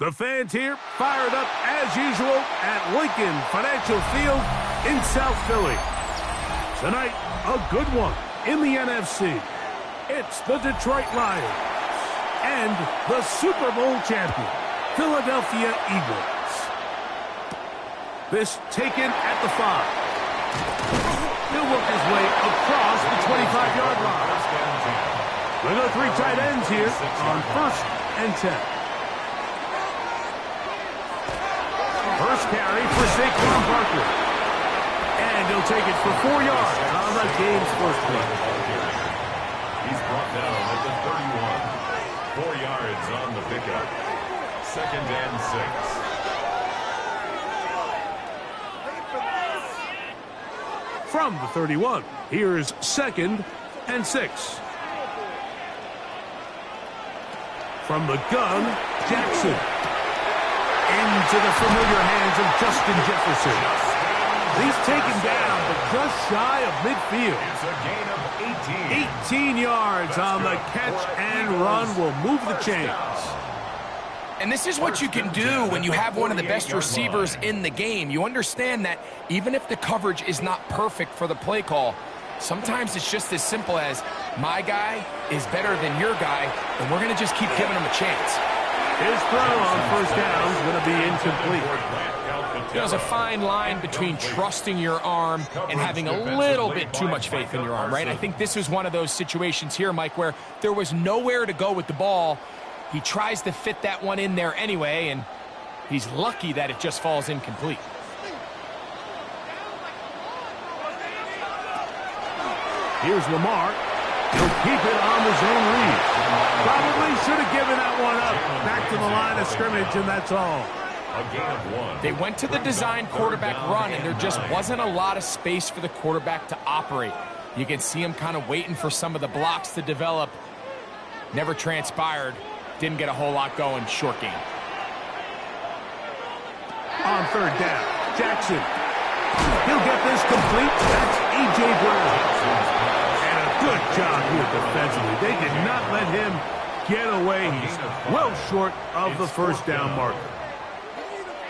The fans here fired up as usual at Lincoln Financial Field in South Philly. Tonight, a good one in the NFC. It's the Detroit Lions and the Super Bowl champion, Philadelphia Eagles. This taken at the 5. He'll work his way across the 25-yard line. We've got 3 tight ends here on 1st and 10. First carry for Saquon Barkley. And he'll take it for 4 yards on the game's first play. He's brought down at the 31. 4 yards on the pickup. 2nd and 6. From the 31, here's 2nd and 6. From the gun, Jackson. Into the familiar hands of Justin Jefferson. He's taken down, but just shy of midfield. It's a gain of 18 yards on the catch and run will move the chains. And this is what you can do when you have one of the best receivers in the game. You understand that even if the coverage is not perfect for the play call, sometimes it's just as simple as my guy is better than your guy, and we're going to just keep giving him a chance. His throw on first down is going to be incomplete. There's a fine line between trusting your arm and having a little bit too much faith in your arm, right? I think this is one of those situations here, Mike, where there was nowhere to go with the ball. He tries to fit that one in there anyway, and he's lucky that it just falls incomplete. Here's Lamar. He'll keep it on the zone read. Probably should have given that one up. Back to the line of scrimmage, and that's all. A gain of 1. They went to the design quarterback run, and there just wasn't a lot of space for the quarterback to operate. You can see him kind of waiting for some of the blocks to develop. Never transpired. Didn't get a whole lot going. Short game. On 3rd down, Jackson. He'll get this complete. That's A.J. Brown. Good job here defensively. They did not let him get away. He's well short of the first down marker.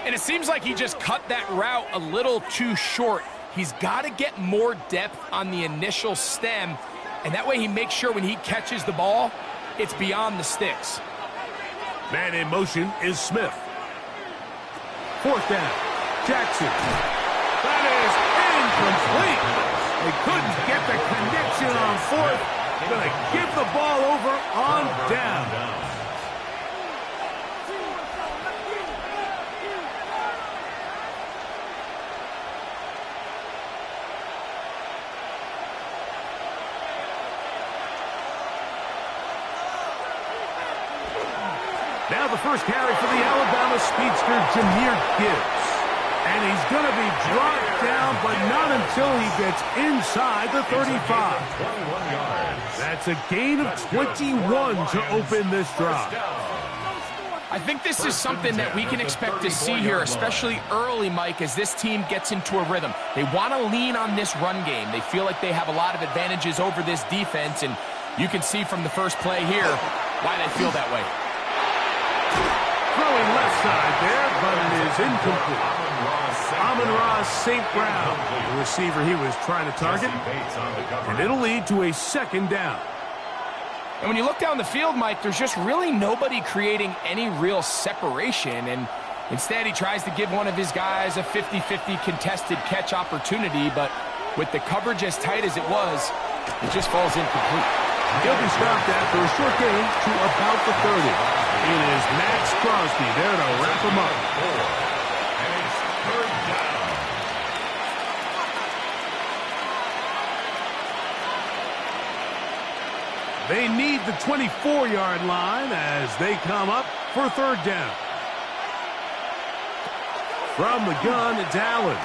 And it seems like he just cut that route a little too short. He's got to get more depth on the initial stem, and that way he makes sure when he catches the ball, it's beyond the sticks. Man in motion is Smith. 4th down, Jackson. That is incomplete. They couldn't get the connection on 4th. Going to give the ball over on down. Now the first carry for the Alabama speedster, Jahmyr Gibbs. And he's going to be brought down, but not until he gets inside the 35. 21 yards. That's a gain of 21 to open this drive. I think this is something that we can expect to see here, especially early, Mike, as this team gets into a rhythm. They want to lean on this run game. They feel like they have a lot of advantages over this defense, and you can see from the first play here why they feel that way. Throwing left side there, but it is incomplete. Amon-Ra St. Brown, the receiver he was trying to target, and it'll lead to a second down. And when you look down the field, Mike, there's just really nobody creating any real separation, and instead he tries to give one of his guys a 50-50 contested catch opportunity, but with the coverage as tight as it was, it just falls incomplete. He'll be stopped after a short gain to about the 30. It is Max Crosby there to wrap him up. And it's third down. They need the 24-yard line as they come up for third down. From the gun, it's Allen.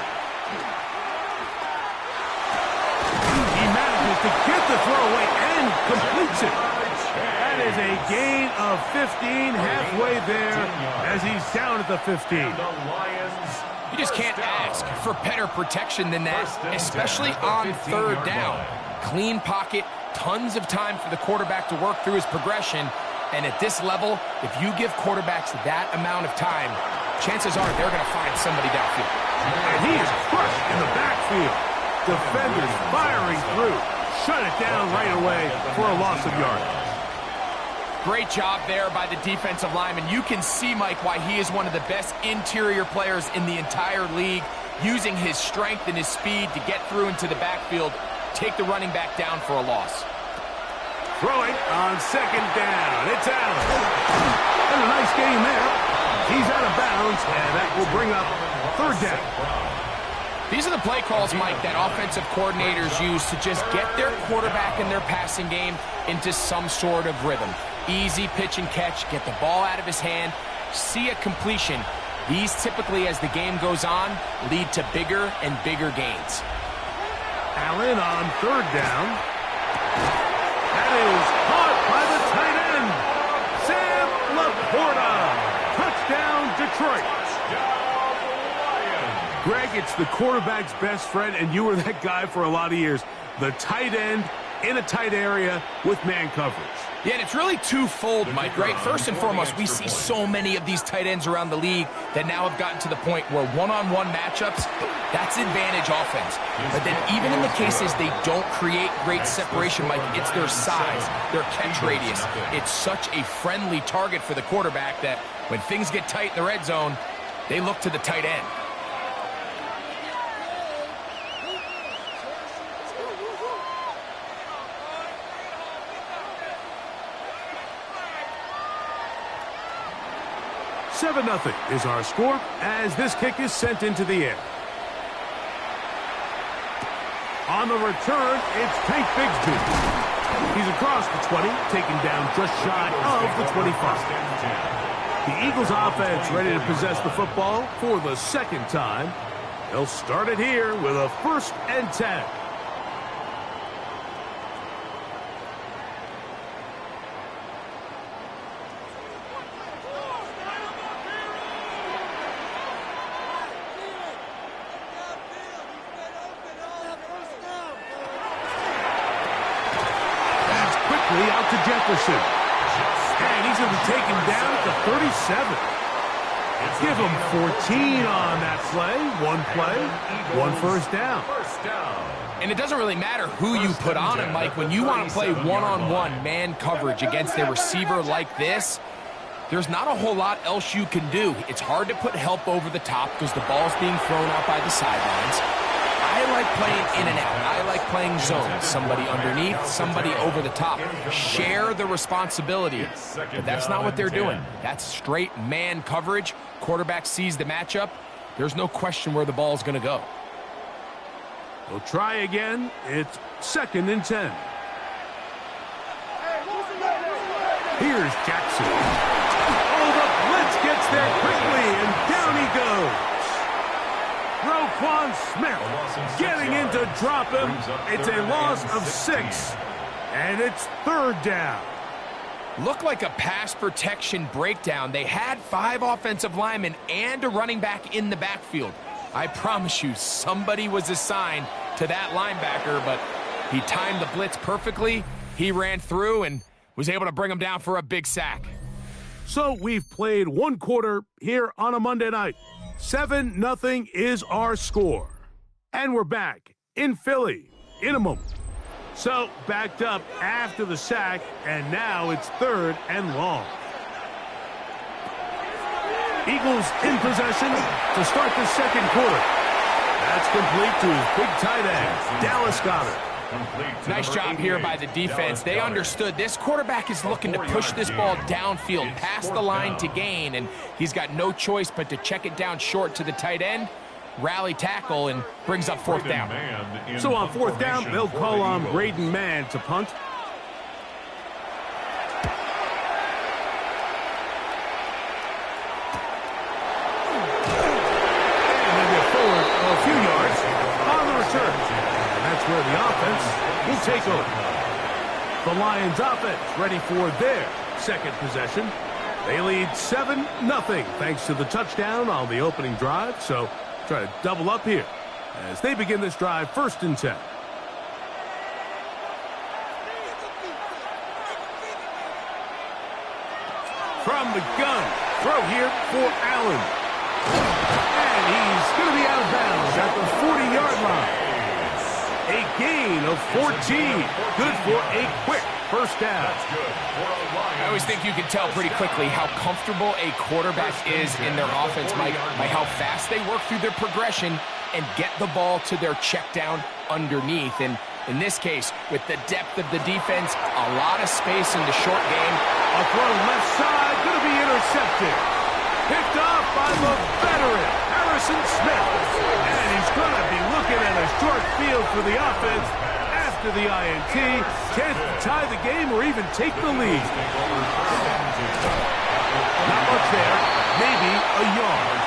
He manages to get the throw away and completes it. That is a gain of 15 halfway there as he's down at the 15. You just can't ask for better protection than that, especially on third down. Clean pocket, tons of time for the quarterback to work through his progression, and at this level, if you give quarterbacks that amount of time, chances are they're going to find somebody downfield. And he is crushed in the backfield. Defenders firing through. Shut it down right away for a loss of yardage. Great job there by the defensive lineman. You can see, Mike, why he is one of the best interior players in the entire league, using his strength and his speed to get through into the backfield, take the running back down for a loss. Throwing on second down. It's Allen. And a nice game there. He's out of bounds, and that will bring up third down. These are the play calls, Mike, that offensive coordinators use to just get their quarterback and their passing game into some sort of rhythm. Easy pitch and catch, get the ball out of his hand, see a completion. These typically, as the game goes on, lead to bigger and bigger gains. Allen on third down. That is caught by the tight end, Sam Laporta. Touchdown, Detroit. Greg, it's the quarterback's best friend, and you were that guy for a lot of years. The tight end in a tight area with man coverage. Yeah, and it's really twofold, Mike, right? First and foremost, we see so many of these tight ends around the league that now have gotten to the point where one-on-one matchups, that's advantage offense. But then even in the cases they don't create great separation, Mike, it's their size, their catch radius. It's such a friendly target for the quarterback that when things get tight in the red zone, they look to the tight end. Nothing is our score as this kick is sent into the air. On the return, it's Tank Bigsby. He's across the 20, taken down just shy of the 25. The Eagles offense ready to possess the football for the second time. They'll start it here with a 1st and 10. Out to Jefferson. And he's going to be taken down at the 37. Give him 14 on that play. One play, one first down. And it doesn't really matter who you put on him, Mike. When you want to play one-on-one man coverage against a receiver like this, there's not a whole lot else you can do. It's hard to put help over the top because the ball's being thrown out by the sidelines. I like playing in and out. I like playing zone. Somebody underneath, somebody over the top. Share the responsibility. But that's not what they're doing. That's straight man coverage. Quarterback sees the matchup. There's no question where the ball's going to go. They'll try again. It's 2nd and 10. Here's Jackson. Oh, the drop him. It's a loss of 6, and it's 3rd down. Looked like a pass protection breakdown. They had 5 offensive linemen and a running back in the backfield. I promise you, somebody was assigned to that linebacker, but he timed the blitz perfectly. He ran through and was able to bring him down for a big sack. So we've played 1 quarter here on a Monday night. 7-0 is our score. And we're back in Philly in a moment. So backed up after the sack, and now it's 3rd and long. Eagles in possession to start the 2nd quarter. That's complete to his big tight end, Dallas Goedert. Nice job here by the defense. They understood this quarterback is looking to push this ball downfield, past the line to gain, and he's got no choice but to check it down short to the tight end, rally tackle, and brings up 4th down. So on 4th down, they'll call on Braden Mann to punt. And they go forward a few yards on the return. That's where the offense will take over. The Lions offense ready for their 2nd possession. They lead 7-0 thanks to the touchdown on the opening drive. So try to double up here as they begin this drive 1st and 10. From the gun, throw here for Allen. And he's going to be out of bounds at the 40-yard line. A gain of 14. Good for a quick 1st down. I always think you can tell pretty quickly how comfortable a quarterback is in their offense, Mike, by how fast they work through their progression and get the ball to their check down underneath. And in this case, with the depth of the defense, a lot of space in the short game. A throw left side, going to be intercepted. Picked off by the veteran, Harrison Smith. And he's going to be looking at a short field for the offense after the INT. Can't tie the game or even take the lead. Not much there. Maybe a yard.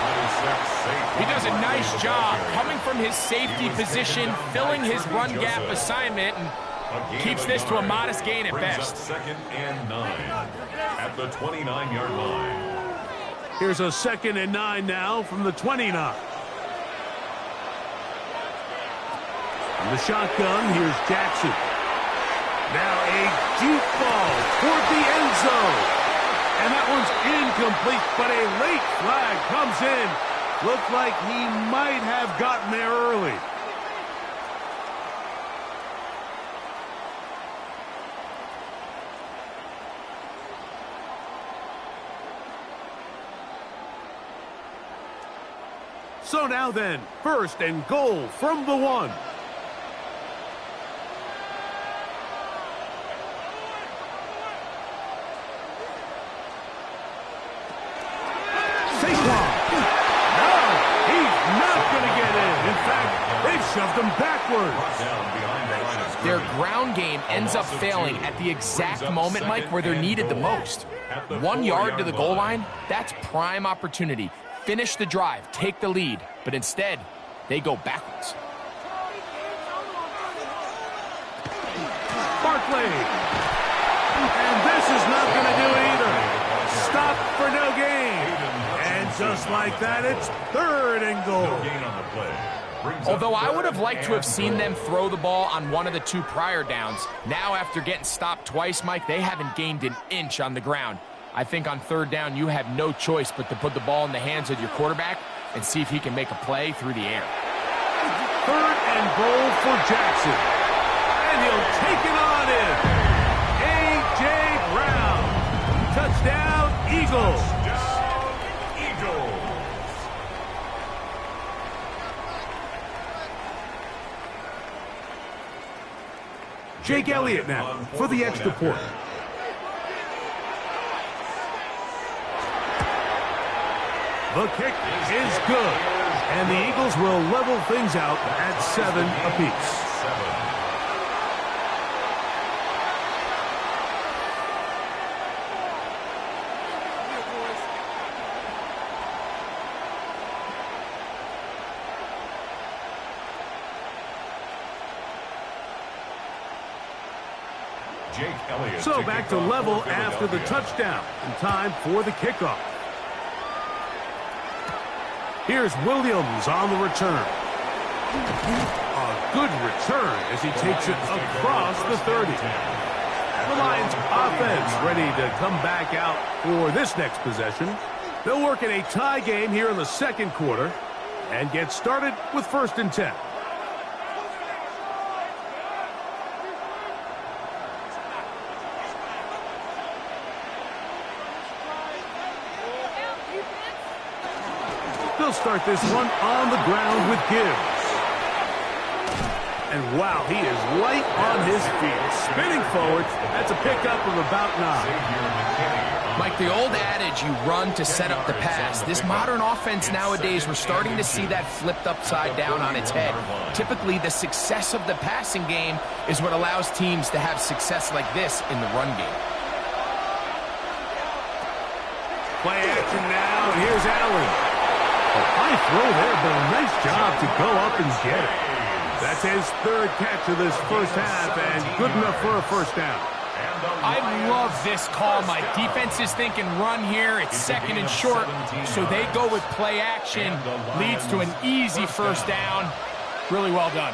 He does a nice job coming from his safety position, filling his run gap assignment, and keeps this to a modest gain at best. 2nd and 9 at the 29-yard line. Here's a 2nd and 9 now from the 29. From the shotgun, here's Jackson. Now a deep ball toward the end zone. And that one's incomplete, but a late flag comes in. Looked like he might have gotten there early. So now then, 1st and goal from the 1. Saquon. No, he's not going to get in. In fact, they've shoved him backwards. Their ground game ends up failing at the exact moment, Mike, where they're needed the most. 1 yard to the goal line, that's prime opportunity. Finish the drive, take the lead, but instead, they go backwards. Barkley. And this is not going to do it either. Stop for no gain. And just like that, it's 3rd and goal. Although I would have liked to have seen them throw the ball on one of the 2 prior downs, now after getting stopped twice, Mike, they haven't gained an inch on the ground. I think on 3rd down, you have no choice but to put the ball in the hands of your quarterback and see if he can make a play through the air. 3rd and goal for Jackson. And he'll take it on in. A.J. Brown. Touchdown, Eagles. Jake Elliott now for the extra point. The kick is good, and the Eagles will level things out at 7 apiece. Jake Elliott. So back to level after the touchdown. And time for the kickoff. Here's Williams on the return. A good return as he takes it across the 30. The Lions offense ready to come back out for this next possession. They'll work in a tie game here in the second quarter and get started with 1st and 10. They'll start this one on the ground with Gibbs. And wow, he is light on his feet. Spinning forward, that's a pickup of about 9. Mike, the old adage, you run to set up the pass. This modern offense nowadays, we're starting to see that flipped upside down on its head. Typically, the success of the passing game is what allows teams to have success like this in the run game. Play action now, and here's Allen. A high throw there, but a nice job to go up and get it. That's his 3rd catch of this first half, and good enough for a 1st down. I love this call, Mike. Defense is thinking run here. It's 2nd and short, so they go with play action. Leads to an easy 1st down. Really well done.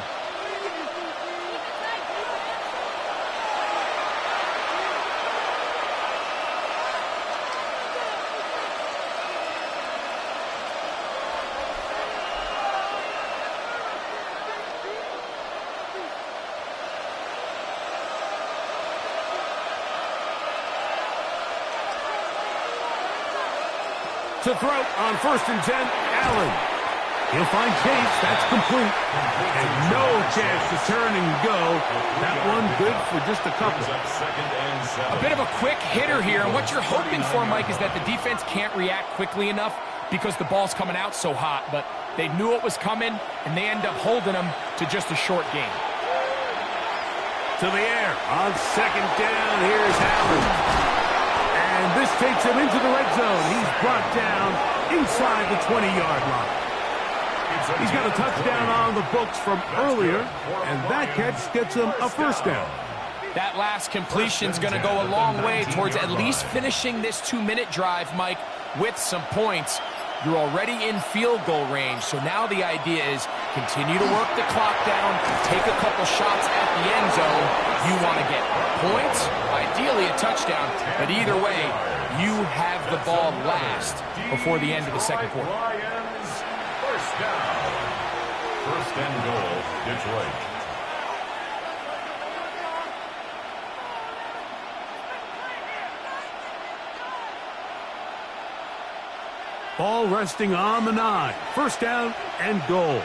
To throw on 1st and 10, Allen. He'll find Chase. That's complete. And no chance to turn and go. That one good for just a couple. A bit of a quick hitter here. And what you're hoping for, Mike, is that the defense can't react quickly enough because the ball's coming out so hot. But they knew it was coming, and they end up holding them to just a short game. To the air. On 2nd down, here's Allen. And this takes him into the red zone. He's brought down inside the 20-yard line. He's got a touchdown on the books from earlier, and that catch gets him a 1st down. That last completion's going to go a long way towards at least finishing this 2-minute drive, Mike, with some points. You're already in field goal range, so now the idea is continue to work the clock down, take a couple shots at the end zone. You want to get points, ideally a touchdown, but either way, you have the ball last before the end of the second quarter. Lions, 1st down. 1st and goal, Detroit. Ball resting on the 9. 1st down and goal.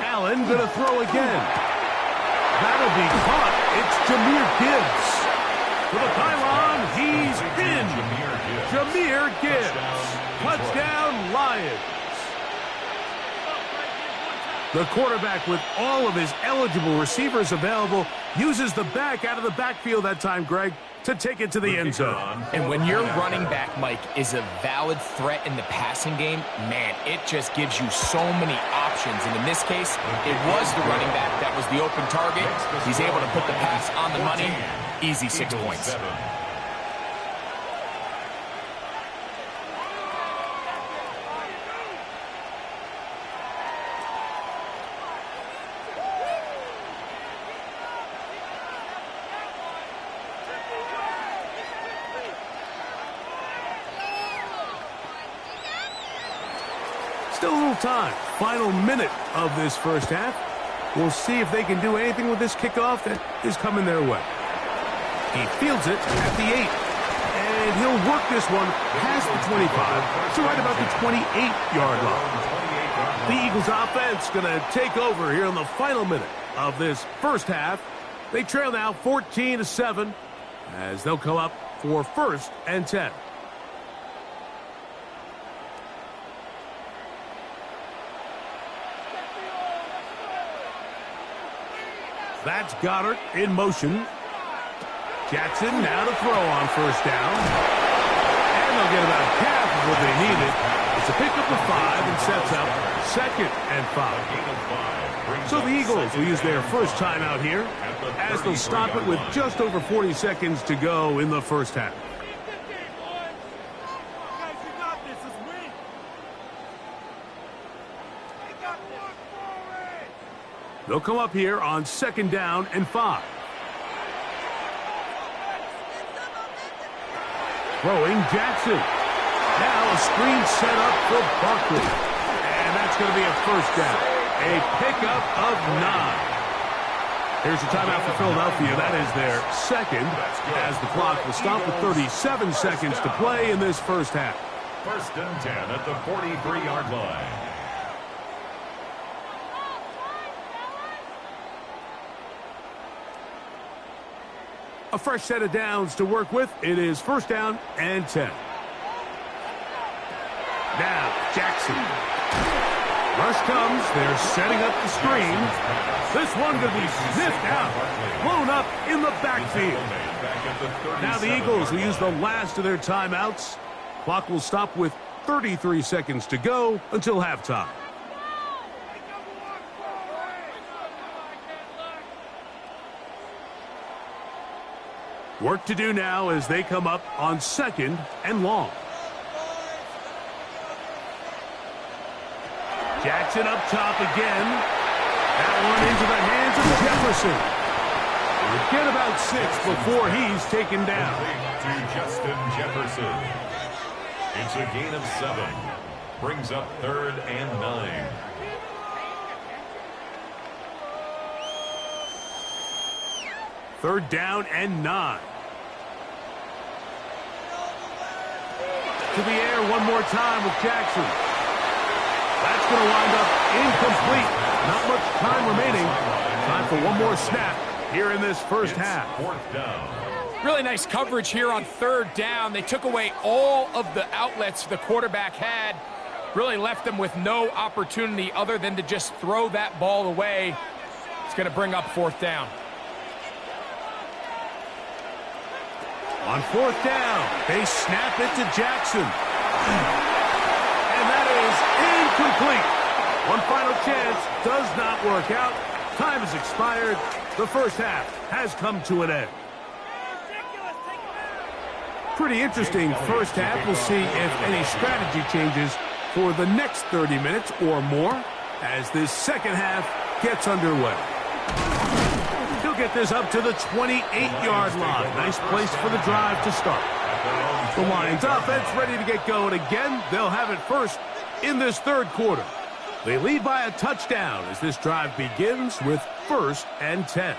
Allen going to throw again. That'll be caught. It's Jahmyr Gibbs. For the pylon, he's in. Jahmyr Gibbs. Touchdown, Lions. The quarterback, with all of his eligible receivers available, uses the back out of the backfield that time, Greg, to take it to the end zone. And when your running back, Mike, is a valid threat in the passing game, man, it just gives you so many options. And in this case, it was the running back that was the open target. He's able to put the pass on the money. Easy 6 points. Still a little time. Final minute of this first half. We'll see if they can do anything with this kickoff that is coming their way. He fields it at the 8. And he'll work this one past the 25 to right about the 28-yard line. The Eagles offense going to take over here in the final minute of this first half. They trail now 14-7 as they'll come up for 1st and 10. That's Goddard in motion. Jackson now to throw on 1st down. And And they'll get about half of what they needed. It's a pickup of 5 and sets up 2nd and 5. So the Eagles will use their first timeout here as they'll stop it with just over 40 seconds to go in the first half. They'll come up here on 2nd down and 5. Throwing Jackson. Now a screen set up for Barkley. And that's going to be a first down. A pickup of 9. Here's a timeout for Philadelphia. That is their 2nd as the clock will stop with 37 seconds to play in this first half. 1st and 10 at the 43-yard line. A fresh set of downs to work with. It is 1st down and 10. Now, Jackson. Rush comes. They're setting up the screen. This one going to be sniffed out. Blown up in the backfield. Now the Eagles will use the last of their timeouts. Clock will stop with 33 seconds to go until halftime. Work to do now as they come up on 2nd and long. Jackson up top again. That one into the hands of Jefferson. We'll get about 6 before he's taken down. To Justin Jefferson. It's a gain of 7. Brings up 3rd and 9. Third down and 9. To the air one more time with Jackson. That's going to wind up incomplete. Not much time remaining. Time for one more snap here in this first half. 4th down. Really nice coverage here on 3rd down. They took away all of the outlets the quarterback had. Really left them with no opportunity other than to just throw that ball away. It's going to bring up 4th down. On 4th down, they snap it to Jackson. And that is incomplete. One final chance does not work out. Time has expired. The first half has come to an end. Pretty interesting first half. We'll see if any strategy changes for the next 30 minutes or more as this second half gets underway. He'll get this up to the 28-yard line. Nice place for the drive to start. The Lions offense ready to get going again. They'll have it first in this 3rd quarter. They lead by a touchdown as this drive begins with 1st and 10.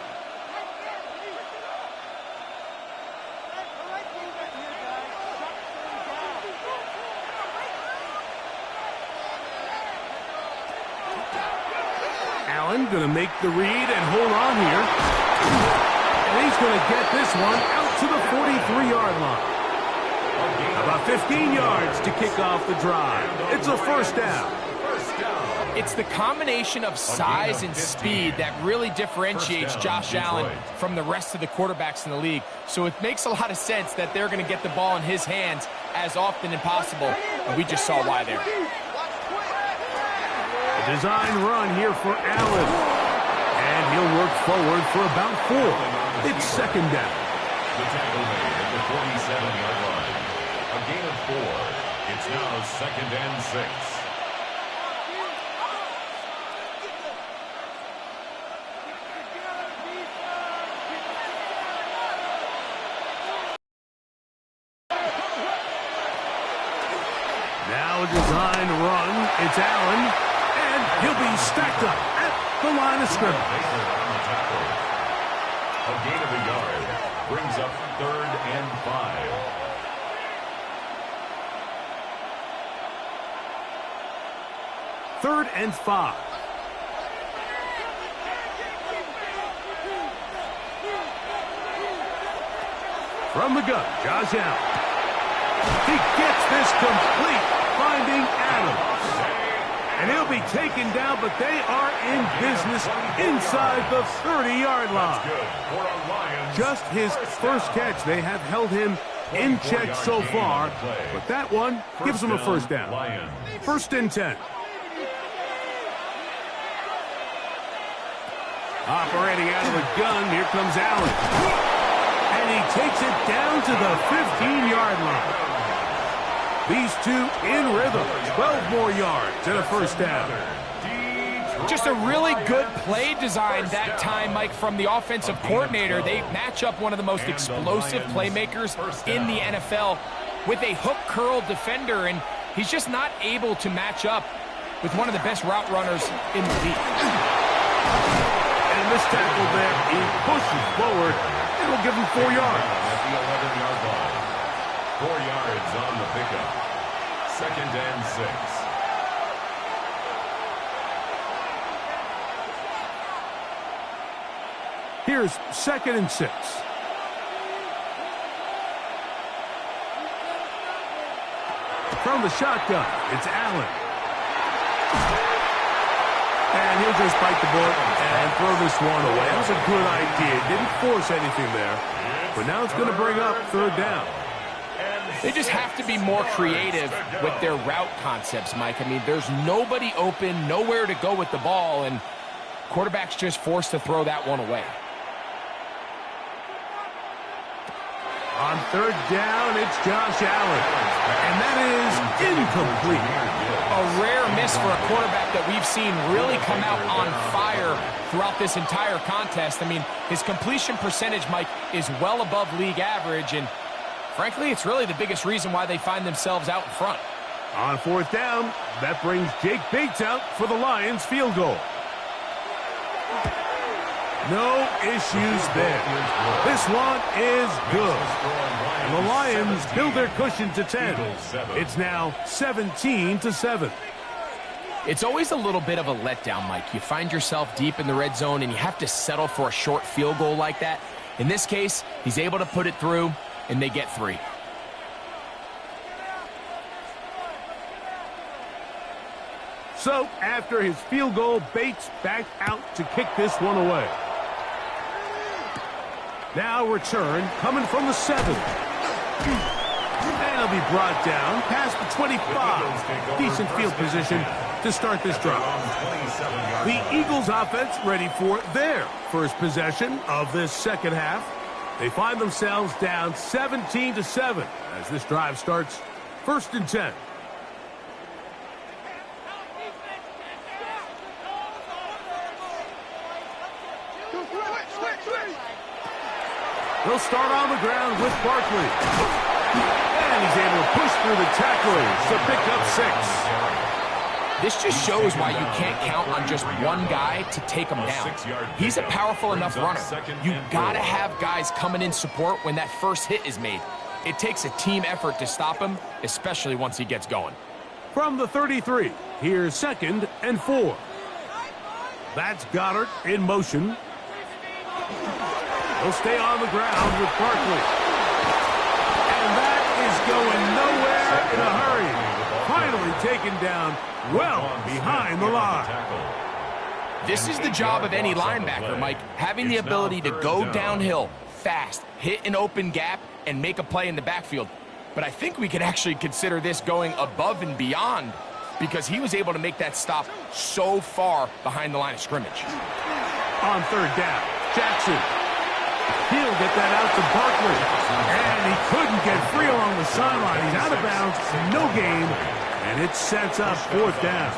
Allen going to make the read and hold on here. And he's going to get this one out to the 43-yard line. About 15 yards to kick off the drive. It's a 1st down. It's the combination of size and speed that really differentiates Josh Allen from the rest of the quarterbacks in the league. So it makes a lot of sense that they're going to get the ball in his hands as often as possible. And we just saw why there. A design run here for Allen. And he'll work forward for about 4. It's 2nd down. The tackle made at the 47-yard line. A gain of 4. It's now 2nd and 6. Now a design run. It's Allen. And he'll be stacked up at the line of scrimmage. A gain of a yard brings up 3rd and 5. Third and 5. From the gun, Josh Allen. He gets this complete, finding Adams. And he'll be taken down, but they are in business inside the 30-yard line. Just his first catch. They have held him in check so far, but that one gives them a first down. First and 10. Operating out of the gun, here comes Allen. And he takes it down to the 15-yard line. These two in rhythm. 12 more yards and a first down. Just a really good play design that time, Mike, from the offensive coordinator. They match up one of the most explosive playmakers in the NFL with a hook curl defender, and he's just not able to match up with one of the best route runners in the league. And this tackle there, he pushes forward. It'll give him 4 yards. At the 11-yard line. 4 yards on the pickup. Second and 6. Here's second and 6. From the shotgun, it's Allen. And he'll just bite the bullet and throw this one away. That was a good idea. Didn't force anything there. But now it's going to bring up third down. They just have to be more creative with their route concepts, Mike. I mean, there's nobody open, nowhere to go with the ball, and quarterback's just forced to throw that one away. On third down, it's Josh Allen. And that is incomplete. A rare miss for a quarterback that we've seen really come out on fire throughout this entire contest. I mean, his completion percentage, Mike, is well above league average, and frankly, it's really the biggest reason why they find themselves out in front. On fourth down, that brings Jake Bates out for the Lions field goal. No issues there. This one is good. And the Lions build their cushion to 10. It's now 17-7. It's always a little bit of a letdown, Mike. You find yourself deep in the red zone and you have to settle for a short field goal like that. In this case, he's able to put it through, and they get 3. So, after his field goal, Bates back out to kick this one away. Now return, coming from the 7. And he'll be brought down past the 25. Decent field position to start this drive. The Eagles offense ready for their first possession of this second half. They find themselves down 17-7 as this drive starts. First and 10. They'll start on the ground with Barkley. And he's able to push through the tacklers to pick up 6. This just shows why you can't count on just one guy to take him down. He's a powerful enough runner. You got to have guys coming in support when that first hit is made. It takes a team effort to stop him, especially once he gets going. From the 33, here's second and 4. That's Goddard in motion. He'll stay on the ground with Barkley. And that is going nowhere in a hurry. Finally taken down well behind the line. This is the job of any linebacker, Mike, having the ability to go downhill fast, hit an open gap, and make a play in the backfield. But I think we can actually consider this going above and beyond because he was able to make that stop so far behind the line of scrimmage. On third down, Jackson. He'll get that out to Barkley. And he couldn't get free along the sideline. He's out of bounds, no gain, and it sets up fourth down.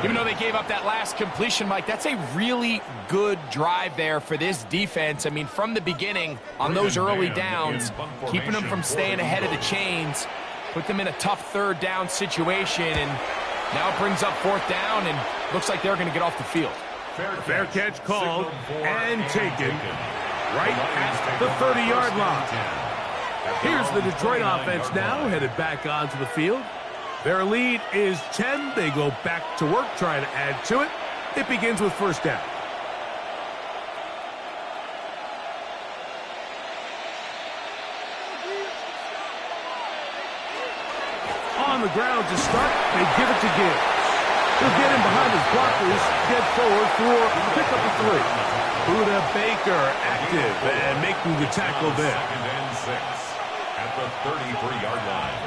Even though they gave up that last completion, Mike, that's a really good drive there for this defense. I mean, from the beginning, on those early downs, keeping them from staying ahead of the chains, put them in a tough third down situation, and now it brings up fourth down, and looks like they're going to get off the field. Fair catch called and taken right at the 30-yard line. Here's the Detroit offense now headed back onto the field. Their lead is 10. They go back to work trying to add to it. It begins with first down. On the ground to start, they give it to Gibbs. He'll get in behind his blockers, get forward for pickup of 3. Buda Baker active and making the tackle there. the 33-yard line.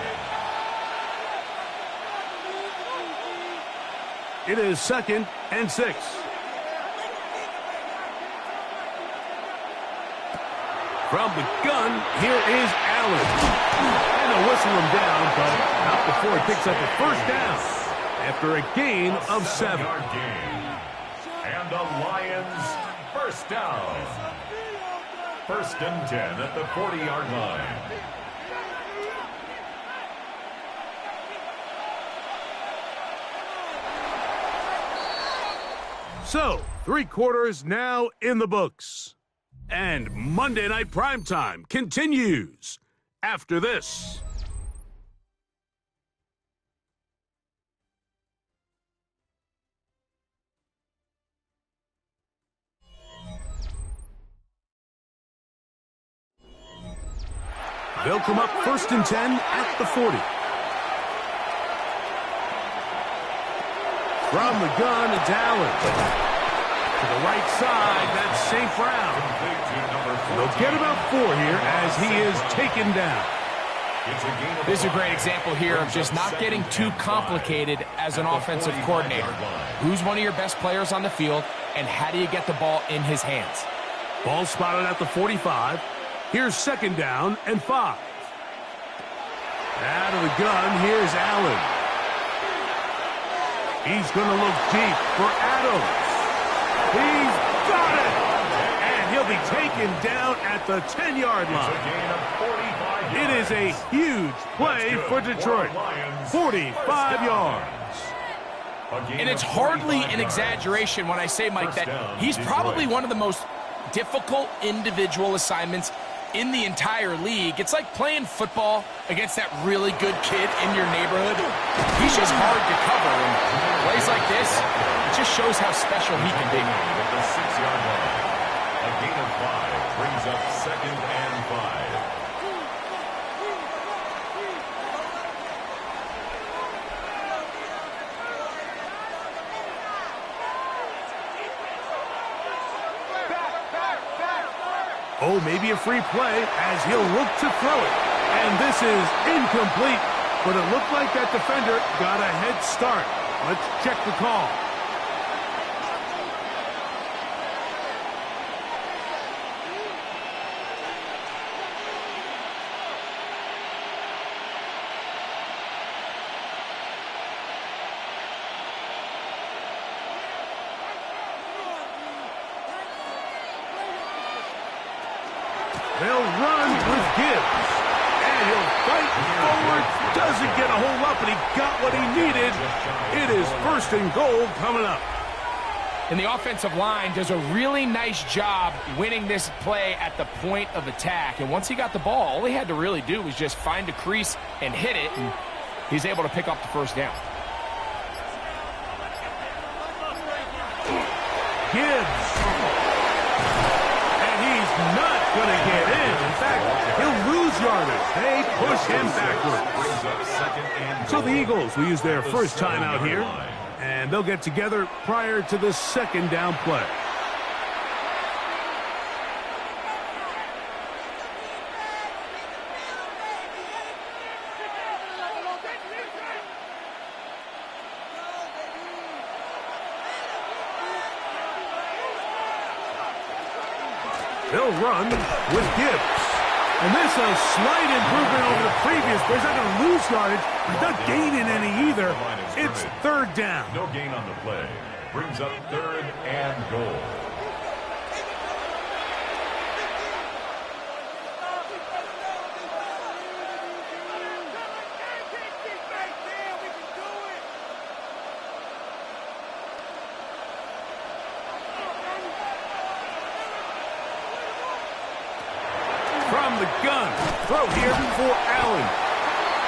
It is 2nd and 6. From the gun, here is Allen. And they'll whistle him down, but not before he picks up a first down after a gain of 7. Gain. And the Lions first down. 1st and 10 at the 40-yard line. So, 3 quarters now in the books. And Monday Night Primetime continues after this. They'll come up 1st and 10 at the 40. From the gun, it's Allen. To the right side, that's St. Brown. They'll get about 4 here as he is taken down. This is a great example here of just not getting too complicated as an offensive coordinator. Who's one of your best players on the field, and how do you get the ball in his hands? Ball spotted at the 45. Here's 2nd down and 5. Out of the gun, here's Allen. He's going to look deep for Adams. He's got it! And he'll be taken down at the 10-yard line. It is a huge play for Detroit. 45 yards. And it's hardly an exaggeration when I say, Mike, that he's probably one of the most difficult individual assignments in the entire league. It's like playing football against that really good kid in your neighborhood. He's just hard to cover, and plays like this, it just shows how special he can be. At the 6-yard line. A gain of 5 brings up 2nd and 5. Oh, maybe a free play as he'll look to throw it. And this is incomplete, but it looked like that defender got a head start. Let's check the call. They'll run with Gibbs. And he'll fight forward. Doesn't get a hold up, and he got what he needed. It is 1st and goal coming up. And the offensive line does a really nice job winning this play at the point of attack. And once he got the ball, all he had to really do was just find a crease and hit it. And he's able to pick up the first down. Gibbs. And he's not going to get in. In fact, he'll lose yardage. They push him backwards. So the Eagles will use their first timeout here, and they'll get together prior to the 2nd down play. They'll run with Gibbs. And this is a slight improvement over the previous, but he's not going to lose yardage. He's not gaining any either. It's 3rd down. No gain on the play. Brings up 3rd and goal. From the gun, throw here for Allen.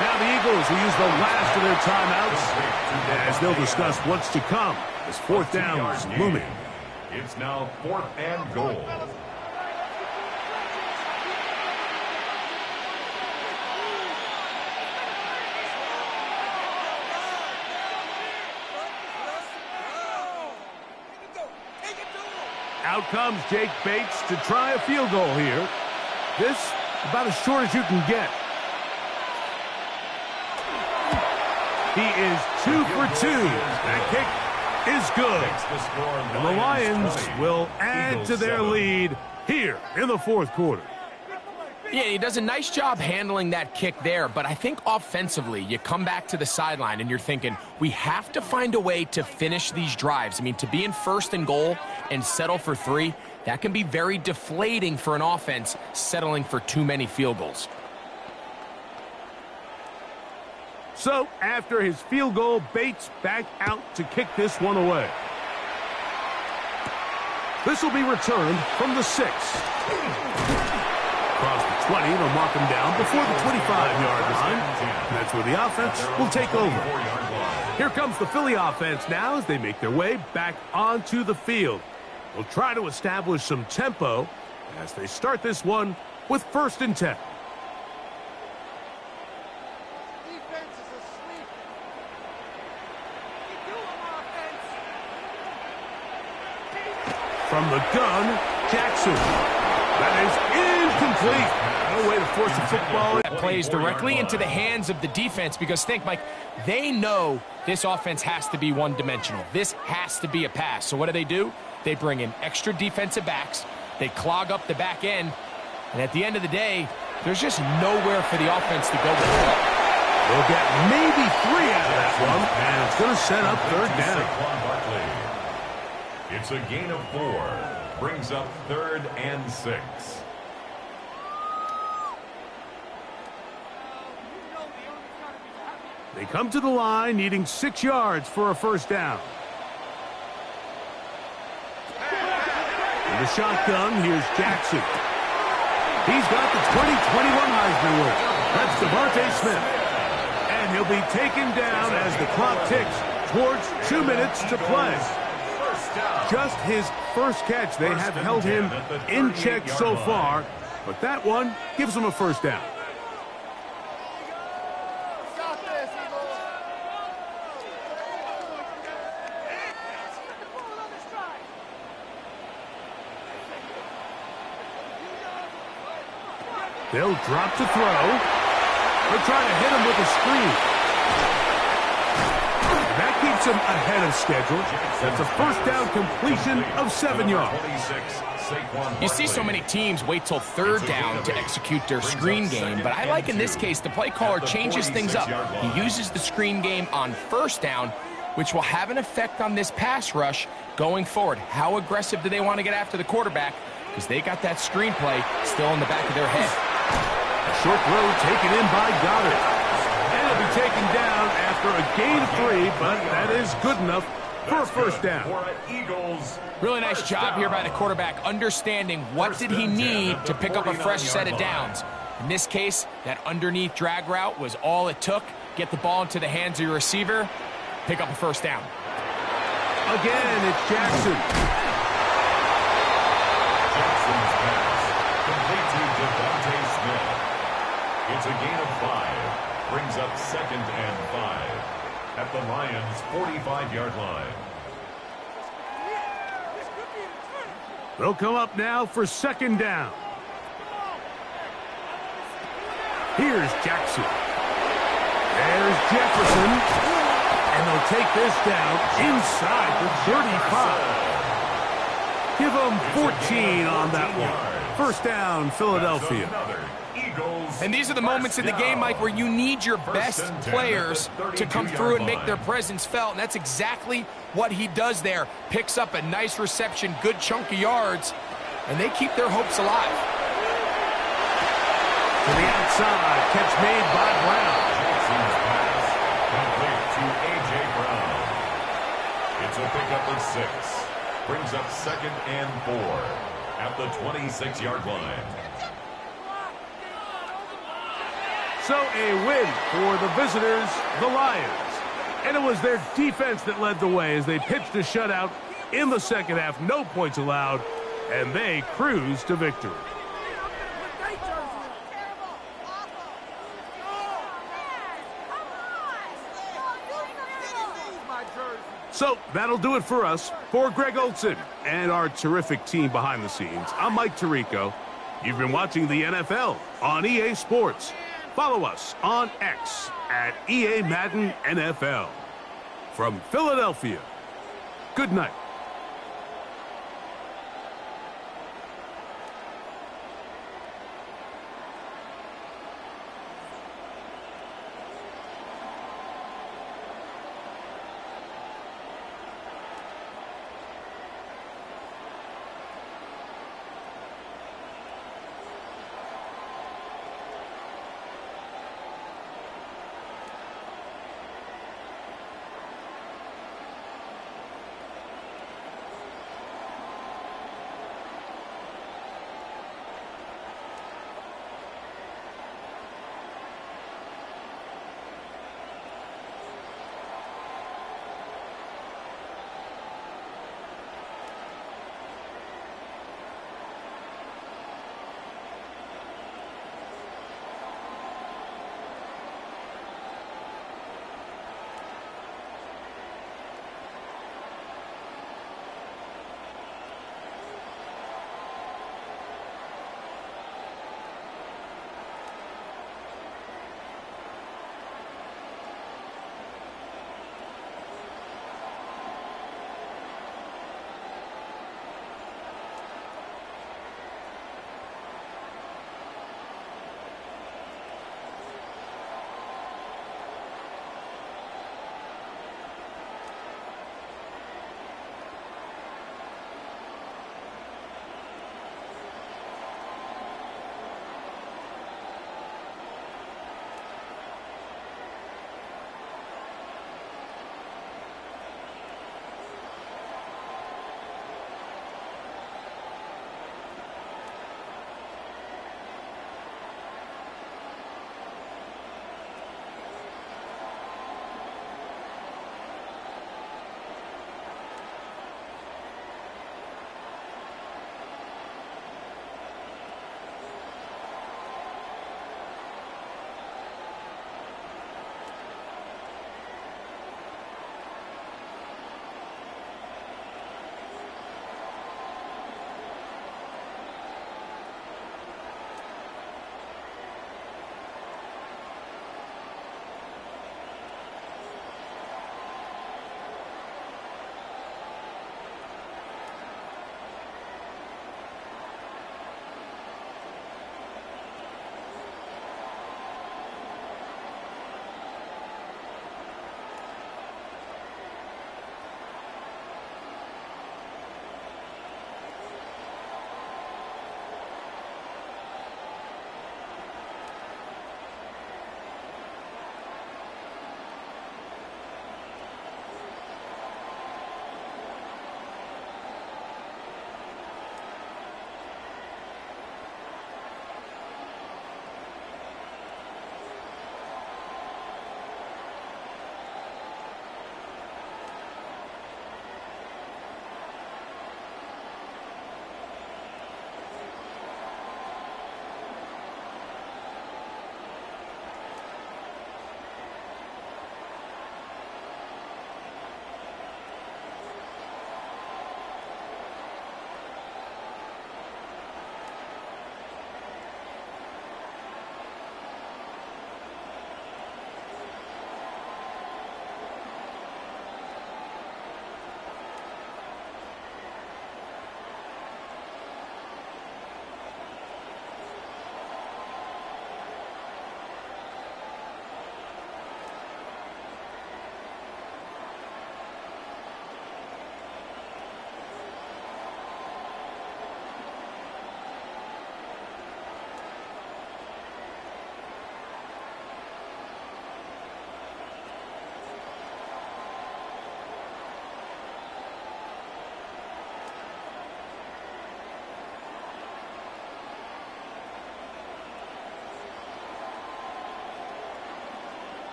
Now the Eagles will use the last of their timeouts as they'll discuss what's to come as 4th down is looming. It's now 4th and goal. Out comes Jake Bates to try a field goal here. This about as short as you can get. He is 2 for 2. That kick is good. And the Lions will add to their lead here in the fourth quarter. Yeah, he does a nice job handling that kick there, but I think offensively, you come back to the sideline and you're thinking, we have to find a way to finish these drives. I mean, to be in first and goal and settle for 3, that can be very deflating for an offense settling for too many field goals. So, after his field goal, Bates back out to kick this one away. This will be returned from the 6. Across the 20, they'll mark him down before the 25-yard line. And that's where the offense will take over. Here comes the Philly offense now as they make their way back onto the field. They'll try to establish some tempo as they start this one with 1st and 10. From the gun, Jackson. That is incomplete. No way to force the football. That plays directly into the hands of the defense because think, Mike, they know this offense has to be one-dimensional. This has to be a pass. So what do? They bring in extra defensive backs. They clog up the back end. And at the end of the day, there's just nowhere for the offense to go with the ball. They'll get maybe 3 out of that one, and it's going to set up 3rd down. It's a gain of 4. Brings up 3rd and 6. They come to the line needing 6 yards for a 1st down. In the shotgun, here's Jackson. He's got the 2021 Heisman winner. That's DeVonta Smith. And he'll be taken down as the clock ticks towards 2 minutes to play. Just his first catch. They have held him in check so far, but that one gives him a 1st down. They'll drop to throw. They're trying to hit him with a screen. That keeps him ahead of schedule. That's a 1st down completion of 7 yards. You see so many teams wait till 3rd down to execute their screen game, but I like in this case the play caller changes things up. He uses the screen game on 1st down, which will have an effect on this pass rush going forward. How aggressive do they want to get after the quarterback? Because they got that screen play still in the back of their head. A short throw taken in by Goddard. And it'll be taken down after a gain of 3, but that is good enough for a 1st down. Really nice job here by the quarterback, understanding what did he need to pick up a fresh set of downs. In this case, that underneath drag route was all it took. Get the ball into the hands of your receiver, pick up a 1st down. Again, it's Jackson. Jackson's pass, complete to DeVonta Smith. It's a gain of 5. Brings up 2nd and 5 at the Lions' 45-yard line. They'll come up now for 2nd down. Here's Jackson. There's Jefferson. And they'll take this down inside the 35. Give them 14 on that one. 1st down, Philadelphia. And these are the moments in the game, Mike, where you need your best players to come through and make their presence felt. And that's exactly what he does there. Picks up a nice reception, good chunk of yards, and they keep their hopes alive. To the outside, catch made by Brown. Jackson's pass, complete to A.J. Brown. It's a pickup of 6. Brings up 2nd and 4 at the 26-yard line. So a win for the visitors, the Lions. And it was their defense that led the way as they pitched a shutout in the 2nd half. No points allowed, and they cruised to victory. So that'll do it for us. For Greg Olson and our terrific team behind the scenes, I'm Mike Tirico. You've been watching the NFL on EA Sports. follow us on X at EA Madden NFL. From Philadelphia, good night.